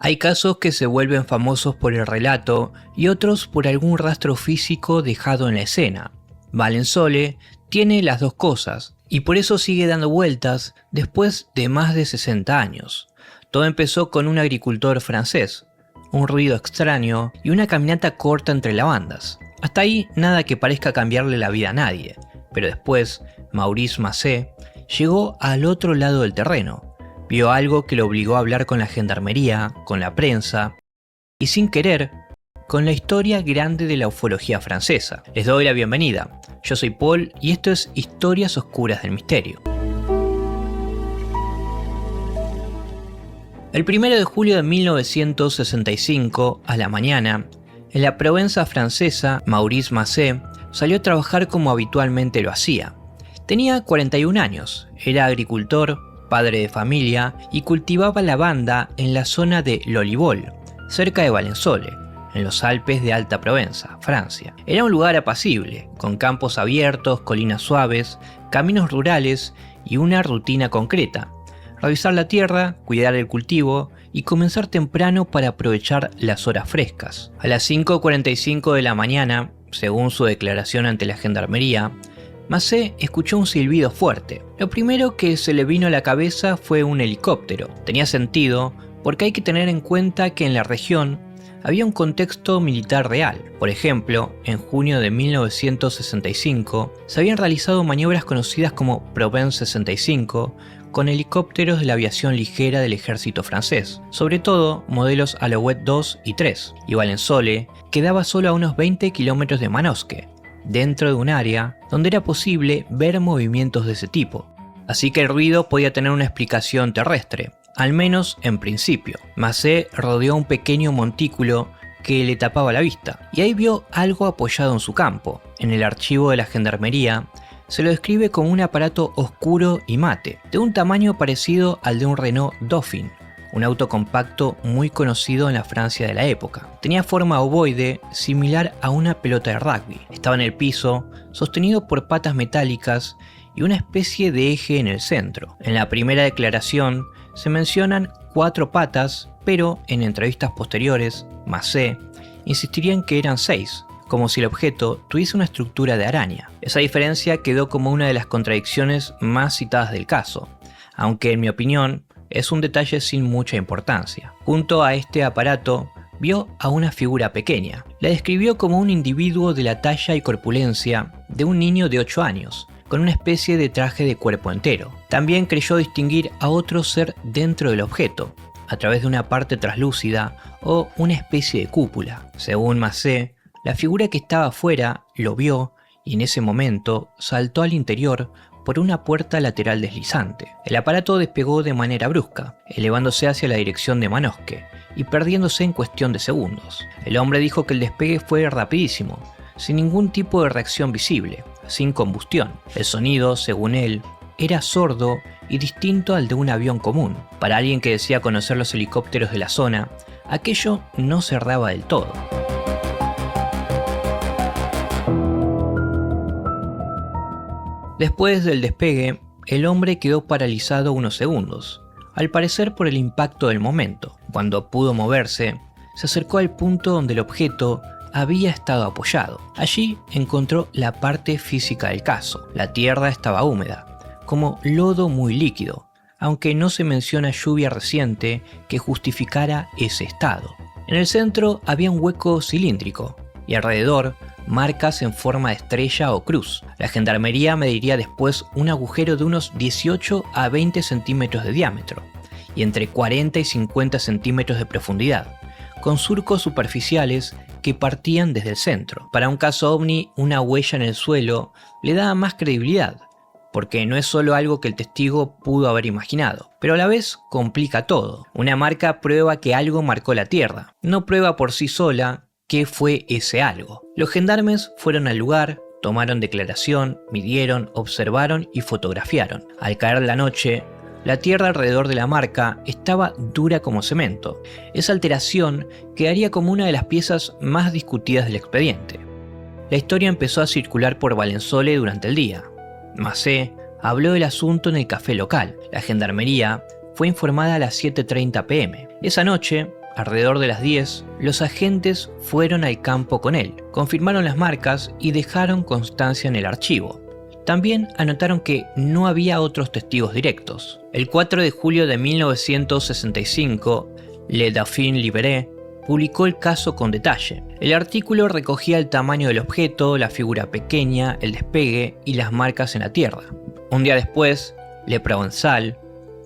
Hay casos que se vuelven famosos por el relato y otros por algún rastro físico dejado en la escena. Valensole tiene las dos cosas y por eso sigue dando vueltas después de más de 60 años. Todo empezó con un agricultor francés, un ruido extraño y una caminata corta entre lavandas. Hasta ahí nada que parezca cambiarle la vida a nadie, pero después Maurice Macé llegó al otro lado del terreno. Vio algo que lo obligó a hablar con la gendarmería, con la prensa y sin querer, con la historia grande de la ufología francesa. Les doy la bienvenida. Yo soy Paul y esto es Historias Oscuras del Misterio. El 1 de julio de 1965, a la mañana, en la Provenza francesa, Maurice Macé salió a trabajar como habitualmente lo hacía. Tenía 41 años, era agricultor, padre de familia y cultivaba lavanda en la zona de Lolivol, cerca de Valensole, en los Alpes de Alta Provenza, Francia. Era un lugar apacible, con campos abiertos, colinas suaves, caminos rurales y una rutina concreta: revisar la tierra, cuidar el cultivo y comenzar temprano para aprovechar las horas frescas. A las 5:45 de la mañana, según su declaración ante la gendarmería, Macé escuchó un silbido fuerte. Lo primero que se le vino a la cabeza fue un helicóptero. Tenía sentido porque hay que tener en cuenta que en la región había un contexto militar real. Por ejemplo, en junio de 1965 se habían realizado maniobras conocidas como Provence 65 con helicópteros de la aviación ligera del ejército francés, sobre todo modelos Alouette 2 y 3, y Valensole quedaba solo a unos 20 kilómetros de Manosque, dentro de un área donde era posible ver movimientos de ese tipo. Así que el ruido podía tener una explicación terrestre, al menos en principio. Macé rodeó un pequeño montículo que le tapaba la vista, y ahí vio algo apoyado en su campo. En el archivo de la gendarmería se lo describe como un aparato oscuro y mate, de un tamaño parecido al de un Renault Dauphine, un auto compacto muy conocido en la Francia de la época. Tenía forma ovoide, similar a una pelota de rugby. Estaba en el piso, sostenido por patas metálicas y una especie de eje en el centro. En la primera declaración se mencionan 4 patas, pero en entrevistas posteriores, Macé insistiría en que eran 6, como si el objeto tuviese una estructura de araña. Esa diferencia quedó como una de las contradicciones más citadas del caso, aunque en mi opinión es un detalle sin mucha importancia. Junto a este aparato vio a una figura pequeña. La describió como un individuo de la talla y corpulencia de un niño de 8 años, con una especie de traje de cuerpo entero. También creyó distinguir a otro ser dentro del objeto, a través de una parte translúcida o una especie de cúpula. Según Macé, la figura que estaba afuera lo vio y en ese momento saltó al interior por una puerta lateral deslizante. El aparato despegó de manera brusca, elevándose hacia la dirección de Manosque y perdiéndose en cuestión de segundos. El hombre dijo que el despegue fue rapidísimo, sin ningún tipo de reacción visible, sin combustión. El sonido, según él, era sordo y distinto al de un avión común. Para alguien que decía conocer los helicópteros de la zona, aquello no cerraba del todo. Después del despegue, el hombre quedó paralizado unos segundos, al parecer por el impacto del momento. Cuando pudo moverse, se acercó al punto donde el objeto había estado apoyado. Allí encontró la parte física del caso. La tierra estaba húmeda, como lodo muy líquido, aunque no se menciona lluvia reciente que justificara ese estado. En el centro había un hueco cilíndrico y alrededor marcas en forma de estrella o cruz. La gendarmería mediría después un agujero de unos 18 a 20 centímetros de diámetro y entre 40 y 50 centímetros de profundidad, con surcos superficiales que partían desde el centro. Para un caso ovni, una huella en el suelo le da más credibilidad, porque no es solo algo que el testigo pudo haber imaginado, pero a la vez complica todo. Una marca prueba que algo marcó la tierra, no prueba por sí sola qué fue ese algo. Los gendarmes fueron al lugar, tomaron declaración, midieron, observaron y fotografiaron. Al caer la noche, la tierra alrededor de la marca estaba dura como cemento. Esa alteración quedaría como una de las piezas más discutidas del expediente. La historia empezó a circular por Valensole durante el día. Macé habló del asunto en el café local. La gendarmería fue informada a las 7:30 p.m. Esa noche, alrededor de las 10, los agentes fueron al campo con él, confirmaron las marcas y dejaron constancia en el archivo. También anotaron que no había otros testigos directos. El 4 de julio de 1965, Le Dauphin Libéré publicó el caso con detalle. El artículo recogía el tamaño del objeto, la figura pequeña, el despegue y las marcas en la tierra. Un día después, Le Provençal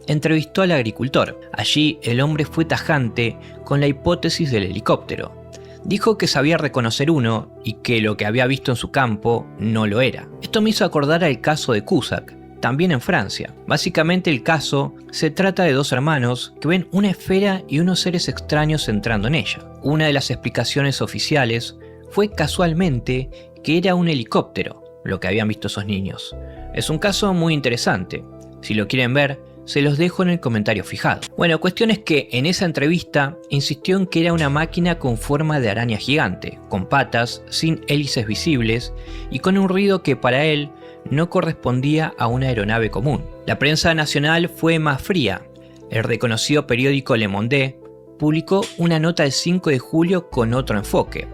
entrevistó al agricultor. Allí el hombre fue tajante con la hipótesis del helicóptero. Dijo que sabía reconocer uno y que lo que había visto en su campo no lo era. Esto me hizo acordar al caso de Cusack, también en Francia. Básicamente el caso se trata de dos hermanos que ven una esfera y unos seres extraños entrando en ella. Una de las explicaciones oficiales fue casualmente que era un helicóptero lo que habían visto esos niños. Es un caso muy interesante. Si lo quieren ver, se los dejo en el comentario fijado. Bueno, cuestión es que en esa entrevista insistió en que era una máquina con forma de araña gigante, con patas, sin hélices visibles y con un ruido que para él no correspondía a una aeronave común. La prensa nacional fue más fría. El reconocido periódico Le Monde publicó una nota el 5 de julio con otro enfoque.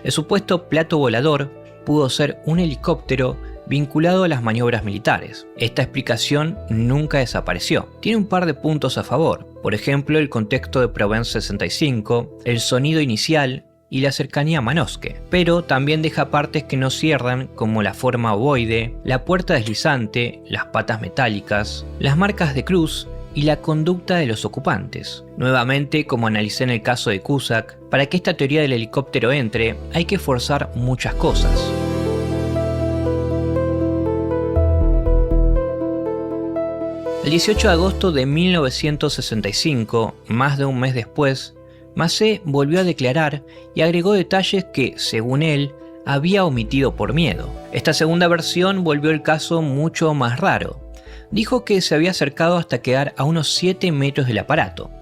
El supuesto plato volador pudo ser un helicóptero vinculado a las maniobras militares. Esta explicación nunca desapareció. Tiene un par de puntos a favor, por ejemplo el contexto de Provence 65, el sonido inicial y la cercanía a Manosque, pero también deja partes que no cierran como la forma ovoide, la puerta deslizante, las patas metálicas, las marcas de cruz y la conducta de los ocupantes. Nuevamente, como analicé en el caso de Cusack, para que esta teoría del helicóptero entre, hay que forzar muchas cosas. El 18 de agosto de 1965, más de un mes después, Massé volvió a declarar y agregó detalles que, según él, había omitido por miedo. Esta segunda versión volvió el caso mucho más raro. Dijo que se había acercado hasta quedar a unos 7 metros del aparato.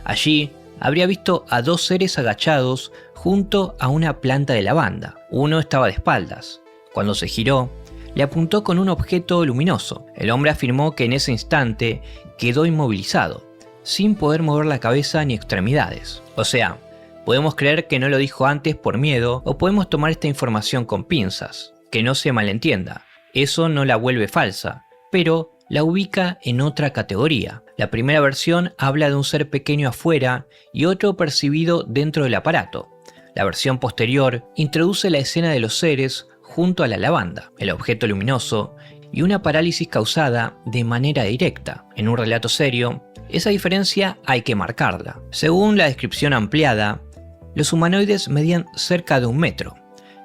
Allí habría visto a dos seres agachados junto a una planta de lavanda. Uno estaba de espaldas. Cuando se giró, le apuntó con un objeto luminoso. El hombre afirmó que en ese instante quedó inmovilizado, sin poder mover la cabeza ni extremidades. O sea, podemos creer que no lo dijo antes por miedo, o podemos tomar esta información con pinzas. Que no se malentienda, eso no la vuelve falsa, pero la ubica en otra categoría. La primera versión habla de un ser pequeño afuera y otro percibido dentro del aparato. La versión posterior introduce la escena de los seres junto a la lavanda, el objeto luminoso y una parálisis causada de manera directa. En un relato serio, esa diferencia hay que marcarla. Según la descripción ampliada, los humanoides medían cerca de 1 metro.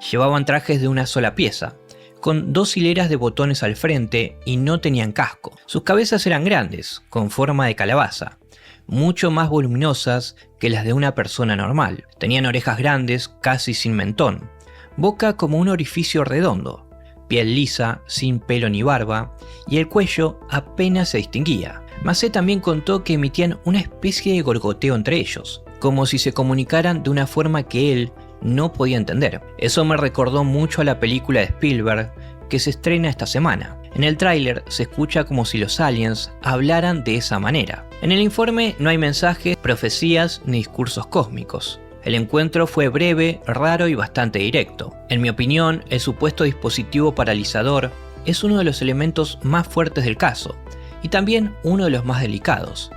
Llevaban trajes de una sola pieza, con 2 hileras de botones al frente y no tenían casco. Sus cabezas eran grandes, con forma de calabaza, mucho más voluminosas que las de una persona normal. Tenían orejas grandes, casi sin mentón, boca como un orificio redondo, piel lisa, sin pelo ni barba, y el cuello apenas se distinguía. Massé también contó que emitían una especie de gorgoteo entre ellos, como si se comunicaran de una forma que él no podía entender. Eso me recordó mucho a la película de Spielberg que se estrena esta semana. En el tráiler se escucha como si los aliens hablaran de esa manera. En el informe no hay mensajes, profecías ni discursos cósmicos. El encuentro fue breve, raro y bastante directo. En mi opinión, el supuesto dispositivo paralizador es uno de los elementos más fuertes del caso, y también uno de los más delicados.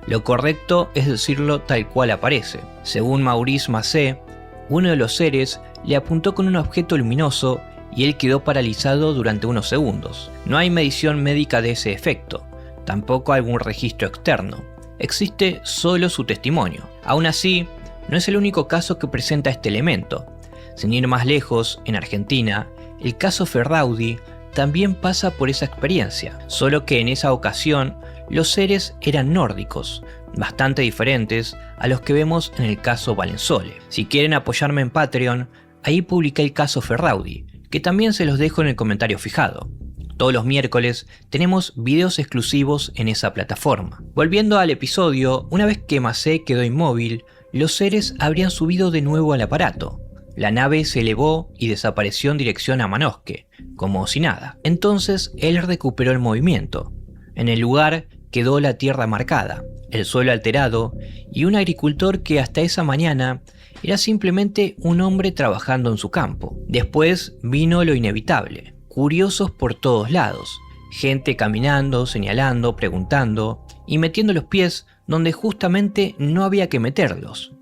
Lo correcto es decirlo tal cual aparece. Según Maurice Massé, uno de los seres le apuntó con un objeto luminoso y él quedó paralizado durante unos segundos. No hay medición médica de ese efecto, tampoco algún registro externo. Existe solo su testimonio. Aún así, no es el único caso que presenta este elemento. Sin ir más lejos, en Argentina, el caso Ferraudi también pasa por esa experiencia, solo que en esa ocasión los seres eran nórdicos, bastante diferentes a los que vemos en el caso Valensole. Si quieren apoyarme en Patreon, ahí publiqué el caso Ferraudi, que también se los dejo en el comentario fijado. Todos los miércoles tenemos videos exclusivos en esa plataforma. Volviendo al episodio, una vez que Massé quedó inmóvil, los seres habrían subido de nuevo al aparato. La nave se elevó y desapareció en dirección a Manosque, como si nada. Entonces él recuperó el movimiento. En el lugar quedó la tierra marcada, el suelo alterado y un agricultor que hasta esa mañana era simplemente un hombre trabajando en su campo. Después vino lo inevitable, curiosos por todos lados, gente caminando, señalando, preguntando y metiendo los pies donde justamente no había que meterlos.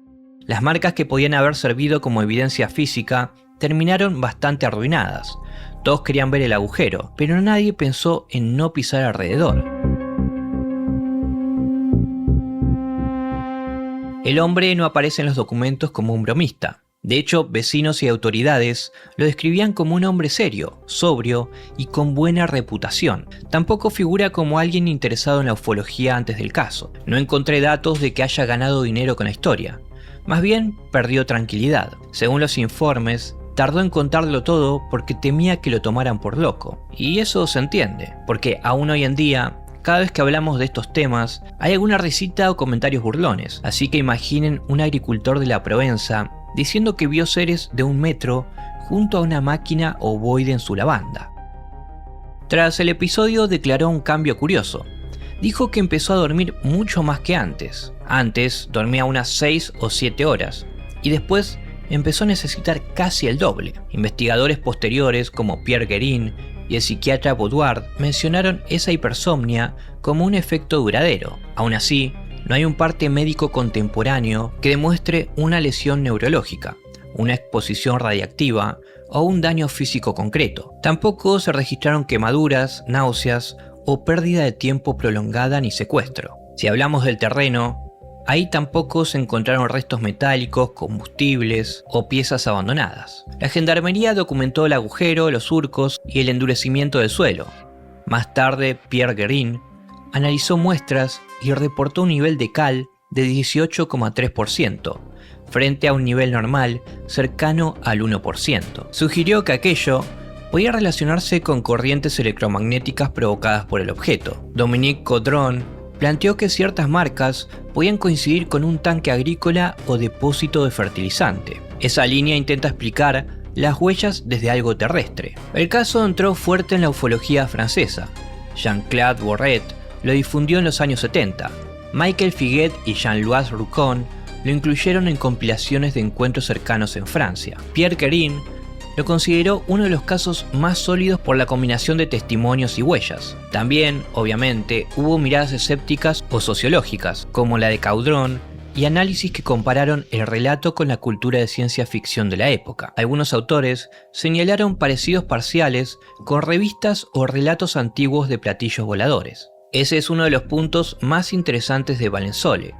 Las marcas que podían haber servido como evidencia física terminaron bastante arruinadas. Todos querían ver el agujero, pero nadie pensó en no pisar alrededor. El hombre no aparece en los documentos como un bromista. De hecho, vecinos y autoridades lo describían como un hombre serio, sobrio y con buena reputación. Tampoco figura como alguien interesado en la ufología antes del caso. No encontré datos de que haya ganado dinero con la historia. Más bien, perdió tranquilidad. Según los informes, tardó en contarlo todo porque temía que lo tomaran por loco. Y eso se entiende, porque aún hoy en día, cada vez que hablamos de estos temas, hay alguna risita o comentarios burlones. Así que imaginen un agricultor de la Provenza diciendo que vio seres de 1 metro junto a una máquina ovoide en su lavanda. Tras el episodio declaró un cambio curioso. Dijo que empezó a dormir mucho más que antes. Antes dormía unas 6 o 7 horas y después empezó a necesitar casi el doble. Investigadores posteriores como Pierre Guérin y el psiquiatra Baudouard mencionaron esa hipersomnia como un efecto duradero. Aún así, no hay un parte médico contemporáneo que demuestre una lesión neurológica, una exposición radiactiva o un daño físico concreto. Tampoco se registraron quemaduras, náuseas o pérdida de tiempo prolongada ni secuestro. Si hablamos del terreno, ahí tampoco se encontraron restos metálicos, combustibles o piezas abandonadas. La gendarmería documentó el agujero, los surcos y el endurecimiento del suelo. Más tarde, Pierre Guérin analizó muestras y reportó un nivel de cal de 18,3%, frente a un nivel normal cercano al 1%. Sugirió que aquello podía relacionarse con corrientes electromagnéticas provocadas por el objeto. Dominique Caudron planteó que ciertas marcas podían coincidir con un tanque agrícola o depósito de fertilizante. Esa línea intenta explicar las huellas desde algo terrestre. El caso entró fuerte en la ufología francesa. Jean-Claude Borret lo difundió en los años 70. Michael Figuet y Jean-Louis Roucon lo incluyeron en compilaciones de encuentros cercanos en Francia. Pierre Guérin lo consideró uno de los casos más sólidos por la combinación de testimonios y huellas. También, obviamente, hubo miradas escépticas o sociológicas, como la de Caudron, y análisis que compararon el relato con la cultura de ciencia ficción de la época. Algunos autores señalaron parecidos parciales con revistas o relatos antiguos de platillos voladores. Ese es uno de los puntos más interesantes de Valensole.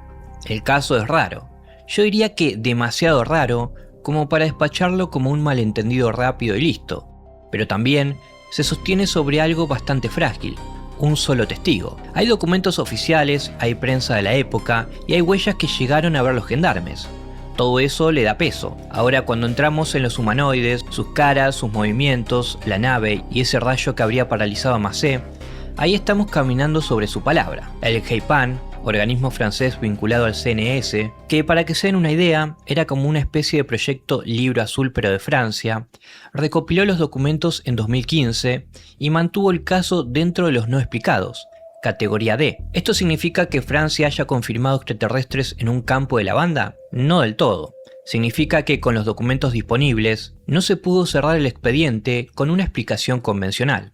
El caso es raro. Yo diría que demasiado raro como para despacharlo como un malentendido rápido y listo, pero también se sostiene sobre algo bastante frágil, un solo testigo. Hay documentos oficiales, hay prensa de la época y hay huellas que llegaron a ver los gendarmes. Todo eso le da peso. Ahora, cuando entramos en los humanoides, sus caras, sus movimientos, la nave y ese rayo que habría paralizado a Massé, ahí estamos caminando sobre su palabra. El GEIPAN, organismo francés vinculado al CNS, que para que se den una idea, era como una especie de proyecto Libro Azul pero de Francia, recopiló los documentos en 2015 y mantuvo el caso dentro de los no explicados, categoría D. ¿Esto significa que Francia haya confirmado extraterrestres en un campo de lavanda? No del todo. Significa que con los documentos disponibles, no se pudo cerrar el expediente con una explicación convencional.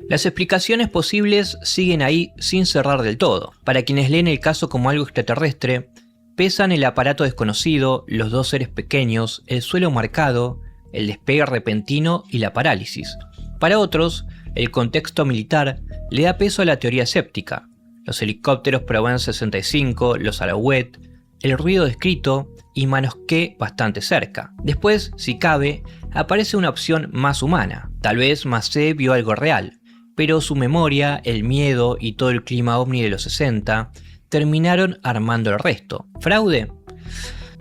Las explicaciones posibles siguen ahí sin cerrar del todo. Para quienes leen el caso como algo extraterrestre, pesan el aparato desconocido, los 2 seres pequeños, el suelo marcado, el despegue repentino y la parálisis. Para otros, el contexto militar le da peso a la teoría escéptica. Los helicópteros Provence 65, los Alouette, el ruido descrito y Manosque bastante cerca. Después, si cabe, aparece una opción más humana. Tal vez Massé vio algo real, pero su memoria, el miedo y todo el clima ovni de los 60 terminaron armando el resto. ¿Fraude?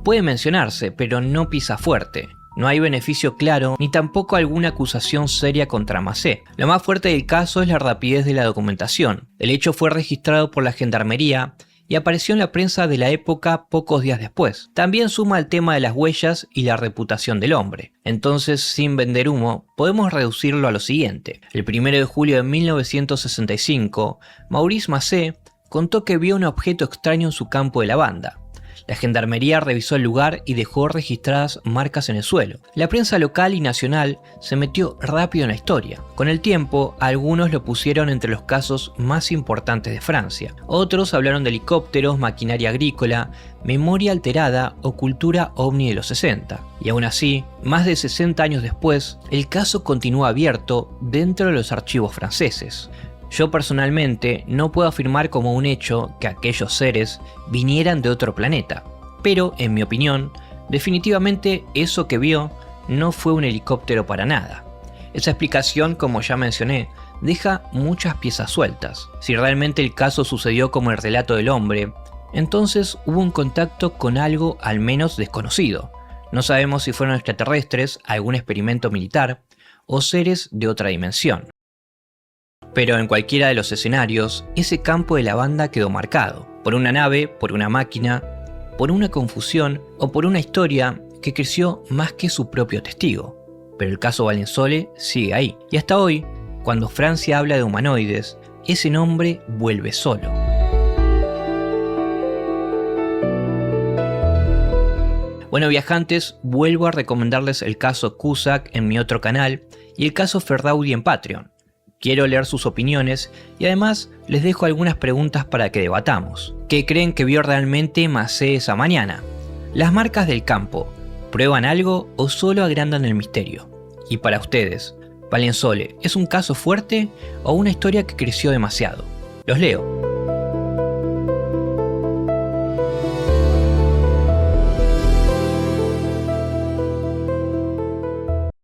Puede mencionarse, pero no pisa fuerte. No hay beneficio claro ni tampoco alguna acusación seria contra Massé. Lo más fuerte del caso es la rapidez de la documentación. El hecho fue registrado por la gendarmería y apareció en la prensa de la época pocos días después. También suma el tema de las huellas y la reputación del hombre. Entonces, sin vender humo, podemos reducirlo a lo siguiente. El 1 de julio de 1965, Maurice Macé contó que vio un objeto extraño en su campo de lavanda. La gendarmería revisó el lugar y dejó registradas marcas en el suelo. La prensa local y nacional se metió rápido en la historia. Con el tiempo, algunos lo pusieron entre los casos más importantes de Francia. Otros hablaron de helicópteros, maquinaria agrícola, memoria alterada o cultura ovni de los 60. Y aún así, más de 60 años después, el caso continúa abierto dentro de los archivos franceses. Yo personalmente no puedo afirmar como un hecho que aquellos seres vinieran de otro planeta, pero en mi opinión, definitivamente eso que vio no fue un helicóptero para nada. Esa explicación, como ya mencioné, deja muchas piezas sueltas. Si realmente el caso sucedió como el relato del hombre, entonces hubo un contacto con algo al menos desconocido. No sabemos si fueron extraterrestres, algún experimento militar o seres de otra dimensión. Pero en cualquiera de los escenarios, ese campo de lavanda quedó marcado, por una nave, por una máquina, por una confusión o por una historia que creció más que su propio testigo. Pero el caso Valenzuela sigue ahí, y hasta hoy, cuando Francia habla de humanoides, ese nombre vuelve solo. Bueno, viajantes, vuelvo a recomendarles el caso Cusack en mi otro canal y el caso Ferraudi en Patreon. Quiero leer sus opiniones y además les dejo algunas preguntas para que debatamos. ¿Qué creen que vio realmente Macé esa mañana? ¿Las marcas del campo prueban algo o solo agrandan el misterio? Y para ustedes, Valenzuela, ¿es un caso fuerte o una historia que creció demasiado? Los leo.